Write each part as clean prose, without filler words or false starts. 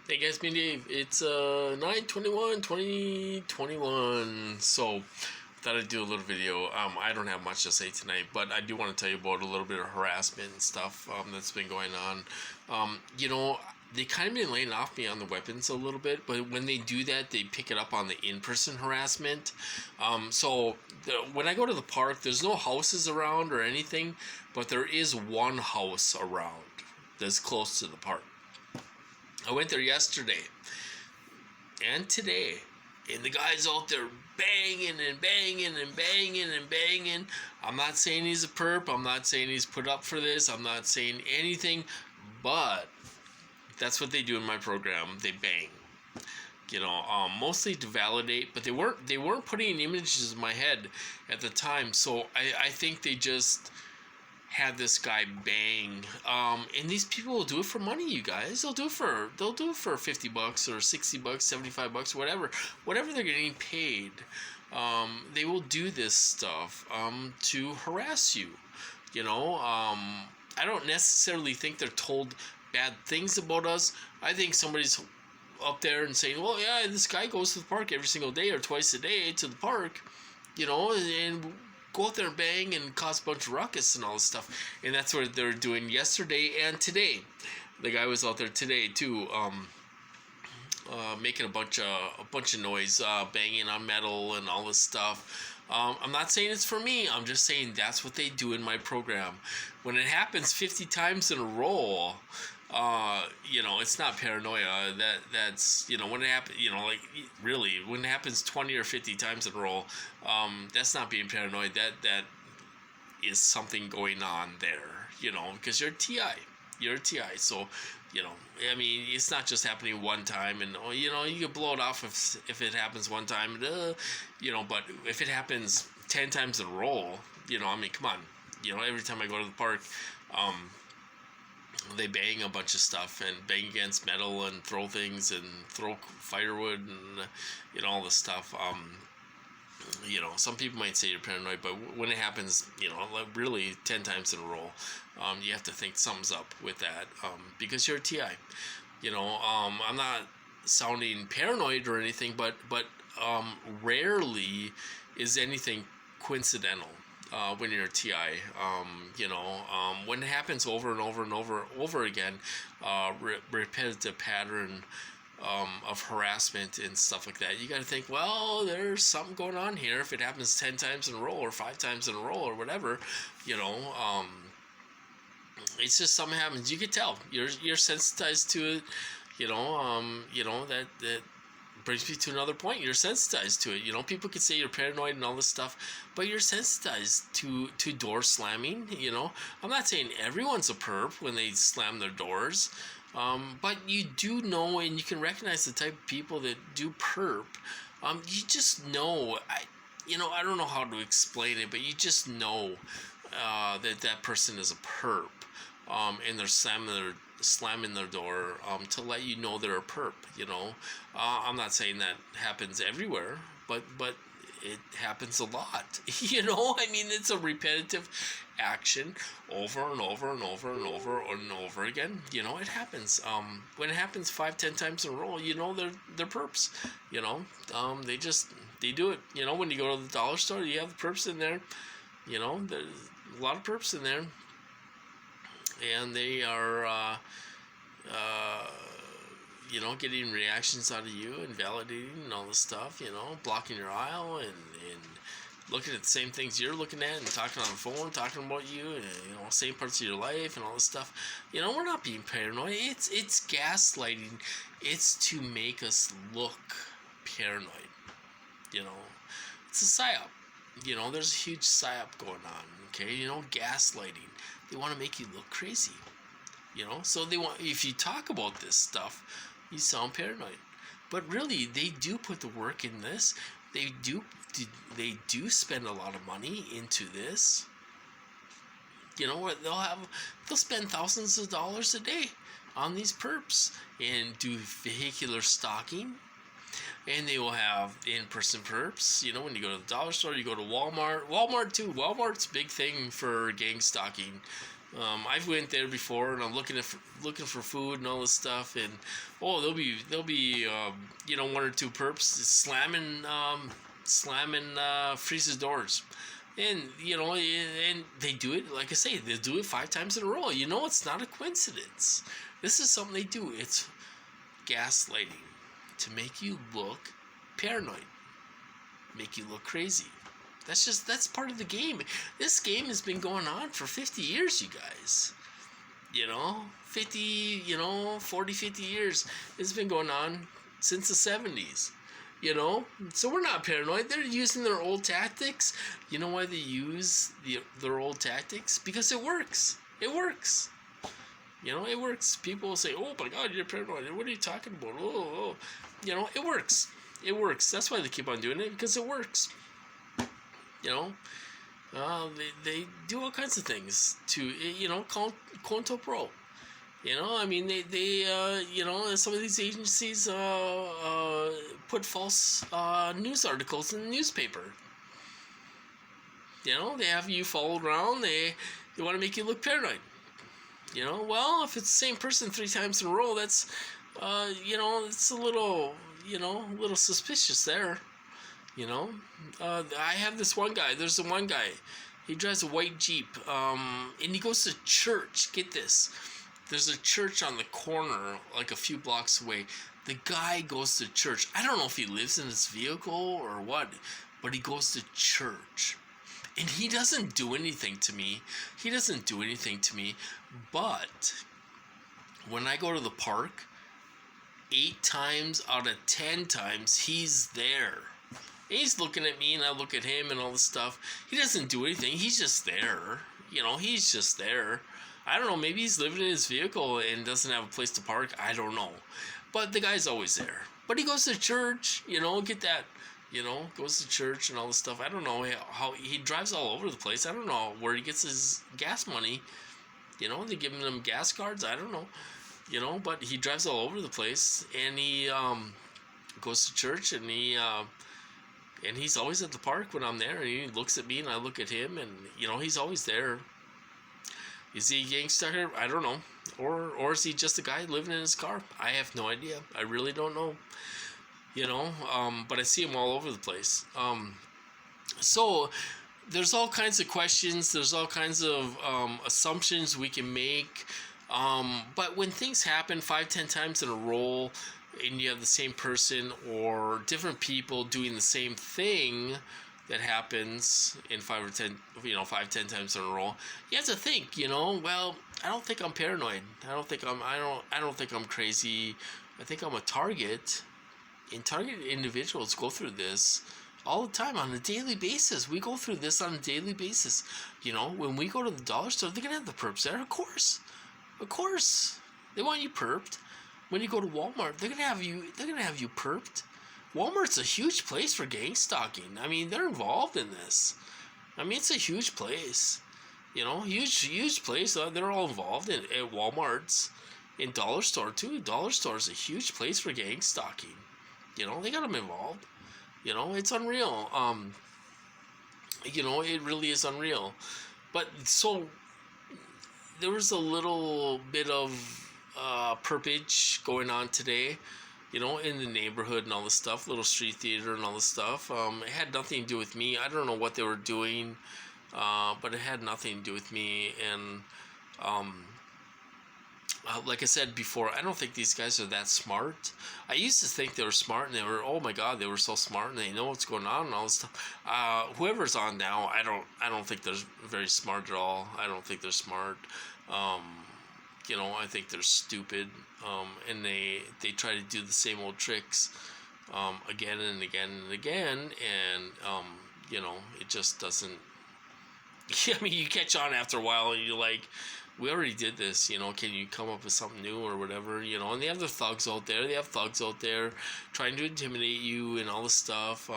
Hey guys, me Dave. It's 9/21/2021. So thought I'd do a little video. I don't have much to say tonight, but I do want to tell you about a little bit of harassment and stuff that's been going on. They kind of been laying off me on the weapons a little bit, but when they do that, they pick it up on the in-person harassment. When I go to the park, there's no houses around or anything, but there is one house around that's close to the park. I went there yesterday and today, and the guy's out there banging and banging and banging and banging. I'm not saying he's a perp. I'm not saying he's put up for this. I'm not saying anything, but that's what they do in my program. They bang, mostly to validate, but they weren't putting images in my head at the time. So I think they just had this guy bang, and these people will do it for money. You guys, they'll do it for $50 or $60, $75, whatever they're getting paid. They will do this stuff to harass you. I don't necessarily think they're told bad things about us. I think somebody's up there and saying, well, yeah, this guy goes to the park every single day or twice a day to the park, and go out there and bang and cause a bunch of ruckus and all this stuff. And that's what they're doing yesterday and today. The guy was out there today too, making a bunch of noise, banging on metal and all this stuff. I'm not saying it's for me. I'm just saying that's what they do in my program. When it happens 50 times in a row, it's not paranoia. That's when it happens, really, when it happens 20 or 50 times in a row, that's not being paranoid. That is something going on there, because you're a TI. So, it's not just happening one time, and you can blow it off if it happens one time, but if it happens 10 times in a row, come on, every time I go to the park, they bang a bunch of stuff and bang against metal and throw things and throw firewood and all this stuff. Some people might say you're paranoid, but when it happens, really 10 times in a row, you have to think something's up with that, because you're a TI. I'm not sounding paranoid or anything, but rarely is anything coincidental. When you're a TI, when it happens over and over and over again, repetitive pattern of harassment and stuff like that, you got to think, well, there's something going on here. If it happens 10 times in a row or 5 times in a row or whatever, it's just something happens. You can tell you're sensitized to it. That brings me to another point. You're sensitized to it. People could say you're paranoid and all this stuff, but you're sensitized to door slamming. I'm not saying everyone's a perp when they slam their doors, but you do know, and you can recognize the type of people that do perp. You just know. I don't know how to explain it, but you just know that person is a perp, and they're slamming their door to let you know they're a perp. I'm not saying that happens everywhere, but it happens a lot. It's a repetitive action over and over and over and over and over again. It happens. When it happens 5-10 times in a row, they're perps. They do it. When you go to the dollar store, you have the perps in there. There's a lot of perps in there, and they are getting reactions out of you and validating and all this stuff, blocking your aisle and looking at the same things you're looking at and talking on the phone, talking about you and, same parts of your life and all this stuff. We're not being paranoid. It's gaslighting. It's to make us look paranoid. It's a psyop. There's a huge psyop going on, okay? Gaslighting. They want to make you look crazy. So they want, if you talk about this stuff, you sound paranoid. But really, they do put the work in this. They do spend a lot of money into this. They'll spend thousands of dollars a day on these perps and do vehicular stalking. And they will have in-person perps. When you go to the dollar store, you go to Walmart. Walmart too. Walmart's a big thing for gang stalking. I've went there before, and I'm looking for food and all this stuff, and oh, there'll be one or two perps slamming Freeze's doors, and and they do it, like I say, they do it 5 times in a row. It's not a coincidence. This is something they do. It's gaslighting to make you look paranoid, make you look crazy. That's part of the game. This game has been going on for 50 years, you guys. 40, 50 years. It's been going on since the 70s. So we're not paranoid. They're using their old tactics. You know why they use their old tactics? Because it works. It works. It works. People will say, "Oh my God, you're paranoid. What are you talking about?" Oh. It works. It works. That's why they keep on doing it, because it works. They do all kinds of things to, Conto Pro. Some of these agencies put false news articles in the newspaper. They have you followed around. They want to make you look paranoid. Well, if it's the same person 3 times in a row, that's, it's a little suspicious there. I have this one guy. There's the one guy. He drives a white Jeep, and he goes to church. Get this. There's a church on the corner, like a few blocks away. The guy goes to church. I don't know if he lives in his vehicle or what, but he goes to church. And he doesn't do anything to me. But when I go to the park, 8 times out of 10 times, he's there. And he's looking at me, and I look at him and all this stuff. He doesn't do anything. He's just there. He's just there. I don't know. Maybe he's living in his vehicle and doesn't have a place to park. I don't know. But the guy's always there. But he goes to church, get that. Goes to church and all this stuff. I don't know how he drives all over the place. I don't know where he gets his gas money. They give him gas cards. I don't know. But he drives all over the place, and he goes to church, and he's always at the park when I'm there, and he looks at me and I look at him, and he's always there. Is he a gangster? I don't know. Or is he just a guy living in his car? I have no idea. I really don't know. But I see him all over the place. So there's all kinds of questions. There's all kinds of assumptions we can make. But when things happen 5-10 times in a row, and you have the same person or different people doing the same thing that happens in 5-10 times in a row, you have to think, well, I don't think I'm paranoid. I don't think I'm crazy. I think I'm a target. And targeted individuals go through this all the time on a daily basis. We go through this on a daily basis. When we go to the dollar store, they're gonna have the perps there, of course. They want you perped. When you go to Walmart, they're gonna have you perped. Walmart's a huge place for gang stalking. They're involved in this. It's a huge place. Huge place. They're all involved at Walmart's. In dollar store too. Dollar store is a huge place for gang stalking. They got them involved. It's unreal. It really is unreal. But so there was a little bit of perpage going on today, in the neighborhood and all this stuff, little street theater and all this stuff. It had nothing to do with me. I don't know what they were doing, but it had nothing to do with me. And like I said before, I don't think these guys are that smart. I used to think they were smart, and they were, oh my God, they were so smart, and they know what's going on and all this stuff. Whoever's on now, I don't think they're very smart at all. I don't think they're smart. I think they're stupid, and they try to do the same old tricks again and again and again, and it just doesn't. You catch on after a while, and you're like, we already did this, can you come up with something new or whatever, and they have their thugs out there. They have thugs out there trying to intimidate you and all this stuff.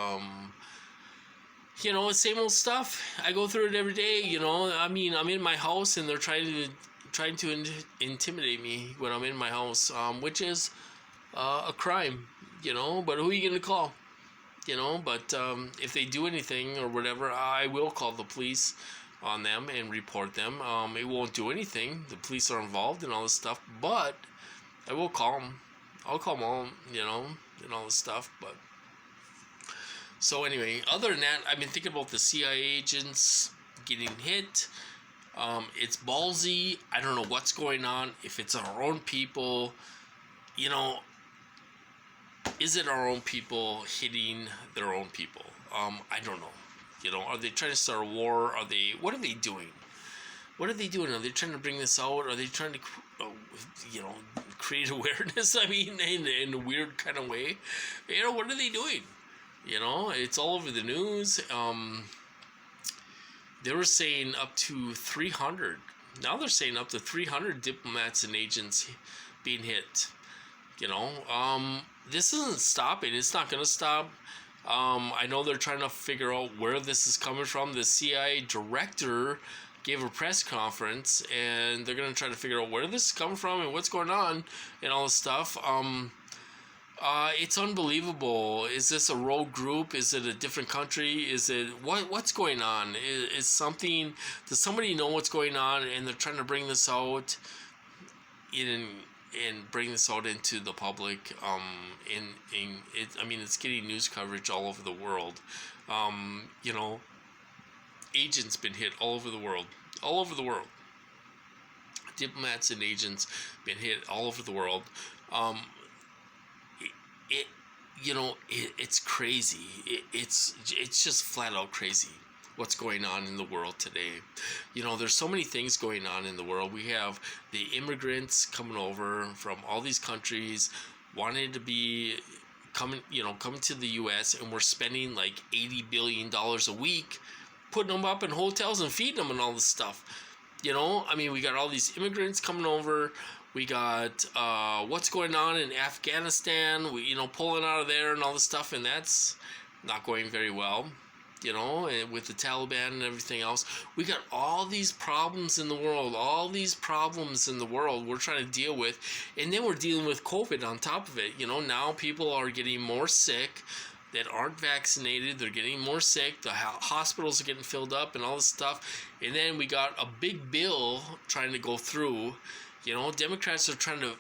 It's same old stuff. I go through it every day, I'm in my house, and they're trying to intimidate me when I'm in my house, which is a crime, but who are you going to call? But if they do anything or whatever, I will call the police. on them and report them. It won't do anything. The police are involved in all this stuff, but I will call them. I'll call them all, and all this stuff. But so anyway, other than that, I've been thinking about the CIA agents getting hit. It's ballsy. I don't know what's going on. If it's our own people, is it our own people hitting their own people? I don't know. Are they trying to start a war? What are they doing? What are they doing? Are they trying to bring this out? Are they trying to, create awareness? I mean, in a weird kind of way. What are they doing? It's all over the news. They were saying up to 300. Now they're saying up to 300 diplomats and agents being hit. This isn't stopping. It's not going to stop. I know they're trying to figure out where this is coming from. The CIA director gave a press conference, and they're going to try to figure out where this is coming from and what's going on and all this stuff. It's unbelievable. Is this a rogue group? Is it a different country? Is it what's going on? Is something? Does somebody know what's going on and they're trying to bring this out and bring this out into the public? It's getting news coverage all over the world. Agents been hit all over the world. Diplomats and agents been hit all over the world. It's crazy. It's just flat out crazy what's going on in the world today. There's so many things going on in the world. We have the immigrants coming over from all these countries, wanting to be coming to the U.S., and we're spending like $80 billion a week putting them up in hotels and feeding them and all this stuff. We got all these immigrants coming over. We got what's going on in Afghanistan, pulling out of there and all this stuff, and that's not going very well, and with the Taliban and everything else. We got all these problems in the world, we're trying to deal with, and then we're dealing with COVID on top of it. Now people are getting more sick that aren't vaccinated. They're getting more sick. The hospitals are getting filled up and all this stuff, and then we got a big bill trying to go through. Democrats are trying to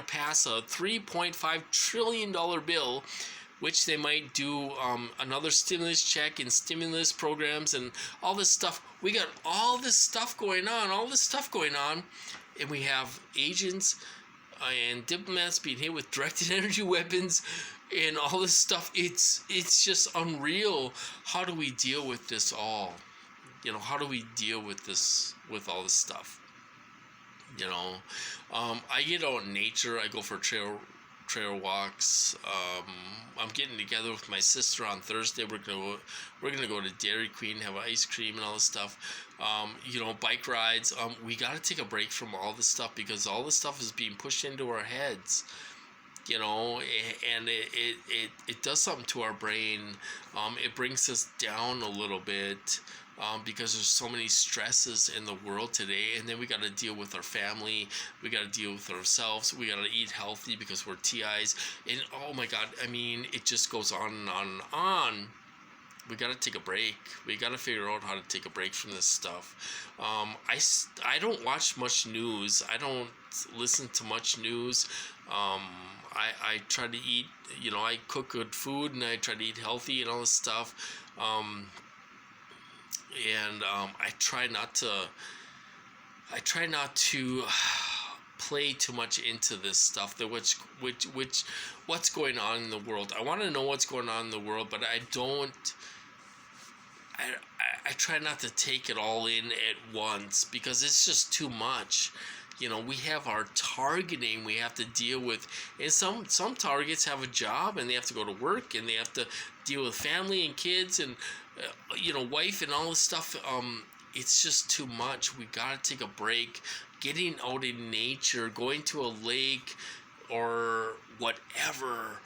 pass a $3.5 trillion bill, which they might do another stimulus check and stimulus programs and all this stuff. We got all this stuff going on, and we have agents and diplomats being hit with directed energy weapons and all this stuff. It's just unreal. How do we deal with this all? How do we deal with all this stuff? I get out in nature. I go for trail walks. I'm getting together with my sister on Thursday. We're gonna go to Dairy Queen, have ice cream and all this stuff. Bike rides. We gotta take a break from all this stuff because all this stuff is being pushed into our heads. And it does something to our brain. It brings us down a little bit. Because there's so many stresses in the world today, and then we got to deal with our family, we got to deal with ourselves, we got to eat healthy because we're TIs, and oh my God, it just goes on and on and on. We got to take a break. We got to figure out how to take a break from this stuff. I don't watch much news. I don't listen to much news. I try to eat, I cook good food, and I try to eat healthy and all this stuff. I try not to play too much into this stuff. What's going on in the world. I want to know what's going on in the world, but I try not to take it all in at once because it's just too much. We have our targeting we have to deal with, and some targets have a job and they have to go to work and they have to deal with family and kids and wife and all this stuff. It's just too much. We gotta take a break. Getting out in nature, going to a lake or whatever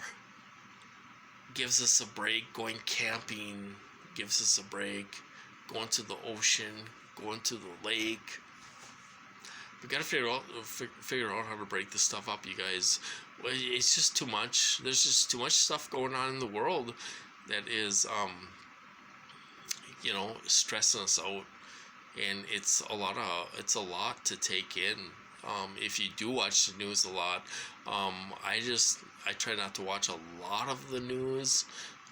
gives us a break. Going camping gives us a break. Going to the ocean, going to the lake. We gotta figure out how to break this stuff up, you guys. It's just too much. There's just too much stuff going on in the world that is stressing us out, and it's a lot to take in. If you do watch the news a lot, I try not to watch a lot of the news,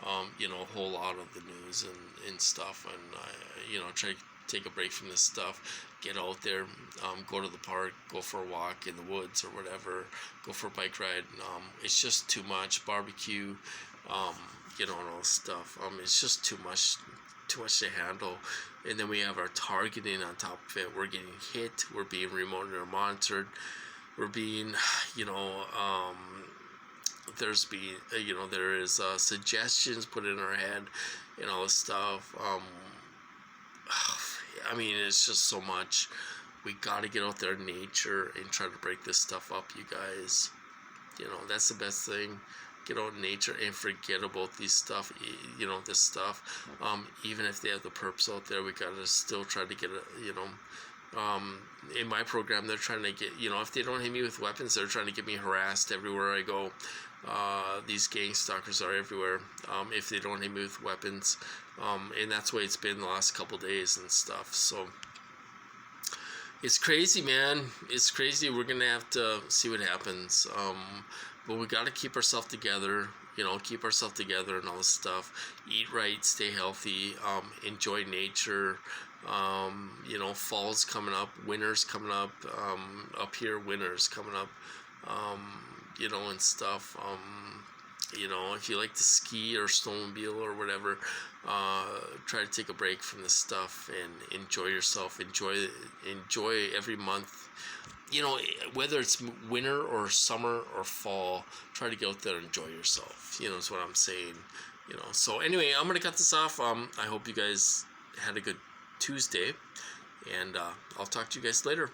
a whole lot of the news and stuff, and try to take a break from this stuff. Get out there, go to the park, go for a walk in the woods or whatever, go for a bike ride. It's just too much barbecue, and all this stuff. It's just too much to handle. And then we have our targeting on top of it. We're getting hit, we're being remotely monitored, we're being there is suggestions put in our head and all this stuff. It's just so much. We got to get out there in nature and try to break this stuff up, you guys. That's the best thing. Get out in nature and forget about this stuff. Even if they have the perps out there, we gotta still try to get in my program, they're trying to get, if they don't hit me with weapons, they're trying to get me harassed everywhere I go. These gang stalkers are everywhere. If they don't hit me with weapons, and that's the way it's been the last couple days and stuff. So it's crazy, man. It's crazy. We're gonna have to see what happens. But we got to keep ourselves together, and all this stuff. Eat right, stay healthy, enjoy nature. Fall's coming up, winter's coming up, up here, winter's coming up, and stuff. If you like to ski or snowmobile or whatever, try to take a break from this stuff and enjoy yourself. Enjoy every month. Whether it's winter or summer or fall, try to get out there and enjoy yourself. Is what I'm saying. So anyway, I'm gonna cut this off. I hope you guys had a good Tuesday, and I'll talk to you guys later.